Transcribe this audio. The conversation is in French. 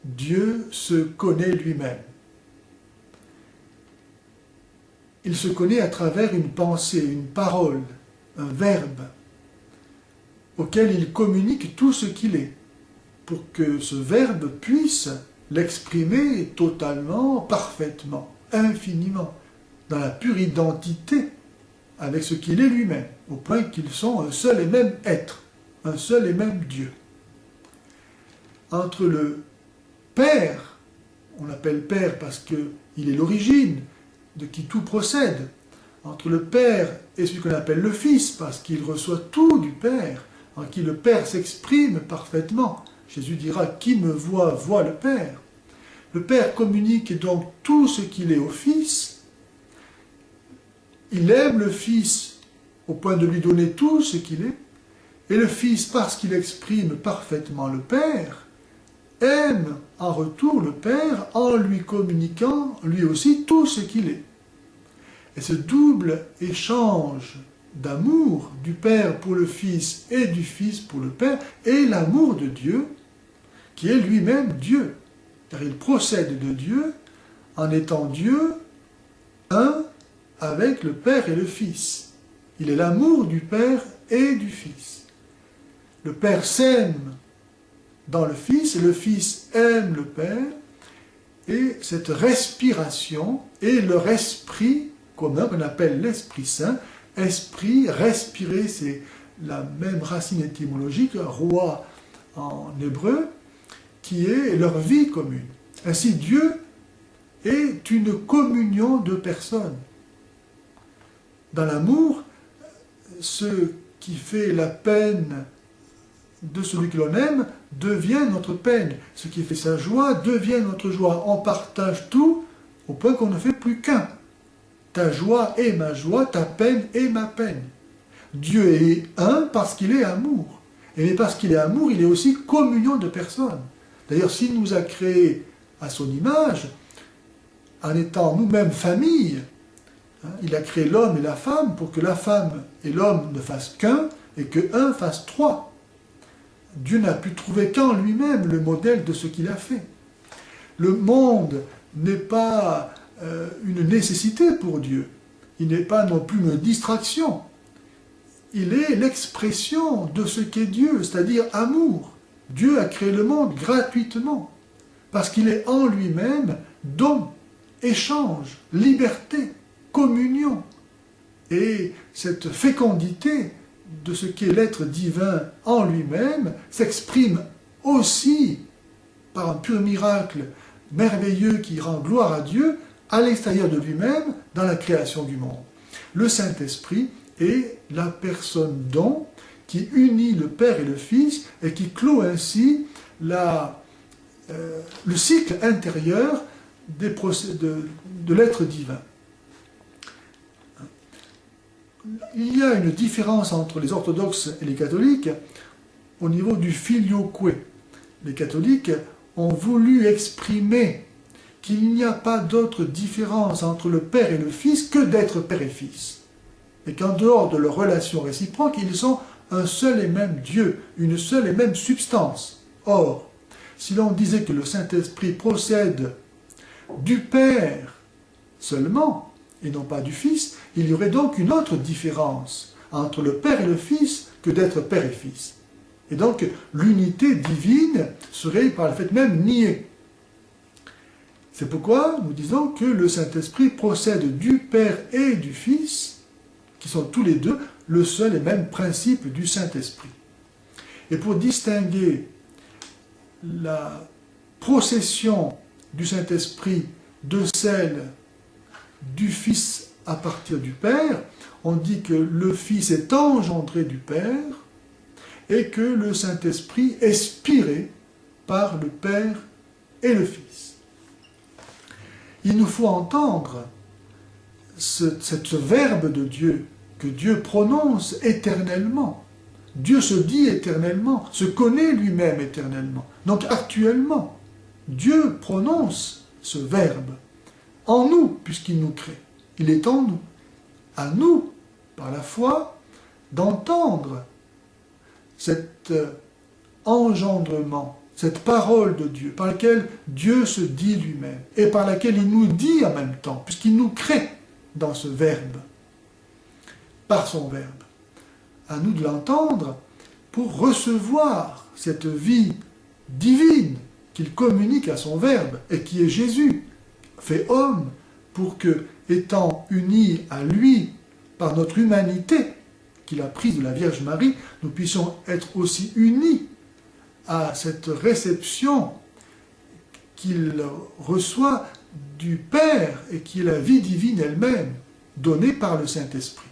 Dieu se connaît lui-même. Il se connaît à travers une pensée, une parole, un verbe, auquel il communique tout ce qu'il est, pour que ce verbe puisse l'exprimer totalement, parfaitement, infiniment, dans la pure identité avec ce qu'il est lui-même, au point qu'ils sont un seul et même être, un seul et même Dieu. Entre le Père, on l'appelle Père parce qu'il est l'origine de qui tout procède, entre le Père et celui qu'on appelle le Fils, parce qu'il reçoit tout du Père, en qui le Père s'exprime parfaitement. Jésus dira « Qui me voit, voit le Père ». Le Père communique donc tout ce qu'il est au Fils. Il aime le Fils au point de lui donner tout ce qu'il est. Et le Fils, parce qu'il exprime parfaitement le Père, aime en retour le Père en lui communiquant lui aussi tout ce qu'il est. Et ce double échange d'amour du Père pour le Fils et du Fils pour le Père est l'amour de Dieu, qui est lui-même Dieu. Car il procède de Dieu en étant Dieu, un avec le Père et le Fils. Il est l'amour du Père et du Fils. Le Père s'aime dans le Fils, et le Fils aime le Père, et cette respiration est leur esprit commun qu'on appelle l'Esprit Saint. Esprit, respirer, c'est la même racine étymologique, roi en hébreu, qui est leur vie commune. Ainsi, Dieu est une communion de personnes. Dans l'amour, ce qui fait la peine de celui que l'on aime devient notre peine. Ce qui fait sa joie devient notre joie. On partage tout au point qu'on ne fait plus qu'un. Ta joie est ma joie, ta peine est ma peine. Dieu est un parce qu'il est amour. Et parce qu'il est amour, il est aussi communion de personnes. D'ailleurs, s'il nous a créés à son image, en étant nous-mêmes famille, il a créé l'homme et la femme pour que la femme et l'homme ne fassent qu'un et que un fasse trois. Dieu n'a pu trouver qu'en lui-même le modèle de ce qu'il a fait. Le monde n'est pas une nécessité pour Dieu. Il n'est pas non plus une distraction. Il est l'expression de ce qu'est Dieu, c'est-à-dire amour. Dieu a créé le monde gratuitement, parce qu'il est en lui-même don, échange, liberté, communion. Et cette fécondité de ce qu'est l'être divin en lui-même s'exprime aussi par un pur miracle merveilleux qui rend gloire à Dieu à l'extérieur de lui-même dans la création du monde. Le Saint-Esprit est la personne don qui unit le Père et le Fils et qui clôt ainsi le cycle intérieur de l'être divin. Il y a une différence entre les orthodoxes et les catholiques au niveau du filioque. Les catholiques ont voulu exprimer qu'il n'y a pas d'autre différence entre le Père et le Fils que d'être Père et Fils. Et qu'en dehors de leur relation réciproque, ils sont un seul et même Dieu, une seule et même substance. Or, si l'on disait que le Saint-Esprit procède du Père seulement, et non pas du Fils, il y aurait donc une autre différence entre le Père et le Fils que d'être Père et Fils. Et donc, l'unité divine serait par le fait même niée. C'est pourquoi nous disons que le Saint-Esprit procède du Père et du Fils, qui sont tous les deux le seul et même principe du Saint-Esprit. Et pour distinguer la procession du Saint-Esprit de celle du Fils à partir du Père, on dit que le Fils est engendré du Père et que le Saint-Esprit est spiré par le Père et le Fils. Il nous faut entendre ce verbe de Dieu que Dieu prononce éternellement. Dieu se dit éternellement, se connaît lui-même éternellement. Donc actuellement, Dieu prononce ce verbe en nous, puisqu'il nous crée. Il est en nous. À nous, par la foi, d'entendre cet engendrement, cette parole de Dieu, par laquelle Dieu se dit lui-même, et par laquelle il nous dit en même temps, puisqu'il nous crée dans ce Verbe, par son Verbe. À nous de l'entendre pour recevoir cette vie divine qu'il communique à son Verbe, et qui est Jésus, fait homme, pour que, étant unis à lui par notre humanité, qu'il a prise de la Vierge Marie, nous puissions être aussi unis à cette réception qu'il reçoit du Père et qui est la vie divine elle-même, donnée par le Saint-Esprit.